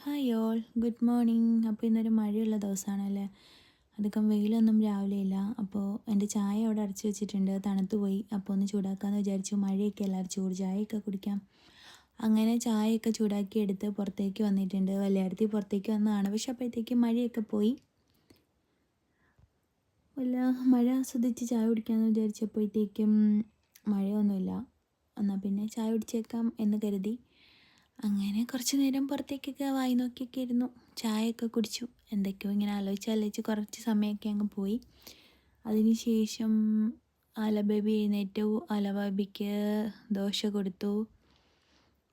Hi all, good morning. അപ്പോൾ ഇന്നൊരു മഴയുള്ള ദിവസമാണല്ലേ. അധികം വെയിലൊന്നും രാവിലെ ഇല്ല. അപ്പോൾ എൻ്റെ ചായ അവിടെ അടച്ചു വെച്ചിട്ടുണ്ട്, തണുത്ത് പോയി. അപ്പോൾ ഒന്ന് ചൂടാക്കാമെന്ന് വിചാരിച്ചു. മഴയൊക്കെ എല്ലാവരും ചൂട് ചായയൊക്കെ കുടിക്കാം. അങ്ങനെ ചായയൊക്കെ ചൂടാക്കി എടുത്ത് പുറത്തേക്ക് വന്നിട്ടുണ്ട്. വല്യാടത്തി പുറത്തേക്ക് വന്നതാണ്, പക്ഷെ അപ്പോഴത്തേക്കും മഴയൊക്കെ പോയി. വല്ല മഴ ആസ്വദിച്ച് ചായ കുടിക്കാമെന്ന് വിചാരിച്ചപ്പോഴത്തേക്കും മഴയൊന്നുമില്ല. എന്നാൽ പിന്നെ ചായ കുടിച്ചേക്കാം എന്ന് കരുതി അങ്ങനെ കുറച്ച് നേരം പുറത്തേക്കൊക്കെ വായി നോക്കിയൊക്കെ ഇരുന്നു. ചായയൊക്കെ കുടിച്ചു. എന്തൊക്കെയോ ഇങ്ങനെ ആലോചിച്ച് കുറച്ച് സമയമൊക്കെ അങ്ങ് പോയി. അതിന് ശേഷം ആലബേബി എഴുന്നേറ്റു. ആലബേബിക്ക് ദോശ കൊടുത്തു.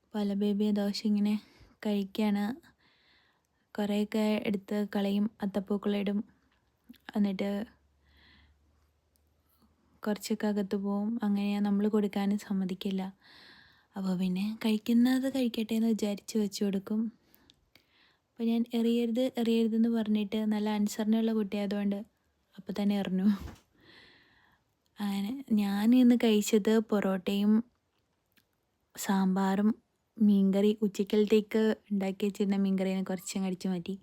അപ്പോൾ ആലബേബി ദോശ ഇങ്ങനെ കഴിക്കുകയാണ്. കുറേയൊക്കെ എടുത്ത് കളയും, അത്തപ്പൂക്കളിടും. എന്നിട്ട് കുറച്ചൊക്കെ അകത്ത് പോവും. അങ്ങനെ നമ്മൾ കൊടുക്കാനും സമ്മതിക്കില്ല. അപ്പോൾ പിന്നെ കഴിക്കുന്നത് കഴിക്കട്ടെ എന്ന് വിചാരിച്ച് വെച്ച് കൊടുക്കും. അപ്പോൾ ഞാൻ എറിയരുതെന്ന് പറഞ്ഞിട്ട് നല്ല അനുസരണയുള്ള കുട്ടിയായതുകൊണ്ട് അപ്പോൾ തന്നെ എറിഞ്ഞു. അങ്ങനെ ഞാൻ ഇന്ന് കഴിച്ചത് പൊറോട്ടയും സാമ്പാറും മീൻകറി. ഉച്ചക്കലത്തേക്ക് ഉണ്ടാക്കി വെച്ചിരുന്ന മീൻകറിനെ കുറച്ച് അടിച്ചു മാറ്റി.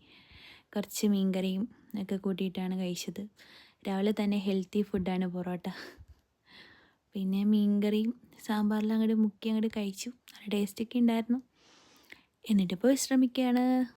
കുറച്ച് മീൻകറിയും ഒക്കെ കൂട്ടിയിട്ടാണ് കഴിച്ചത്. രാവിലെ തന്നെ ഹെൽത്തി ഫുഡാണ് പൊറോട്ട. പിന്നെ മീൻകറിയും സാമ്പാറിലും അങ്ങോട്ട് മുക്കി അങ്ങോട്ട് കഴിച്ചു. നല്ല ടേസ്റ്റൊക്കെ ഉണ്ടായിരുന്നു. എന്നിട്ടിപ്പോൾ വിശ്രമിക്കുകയാണ്.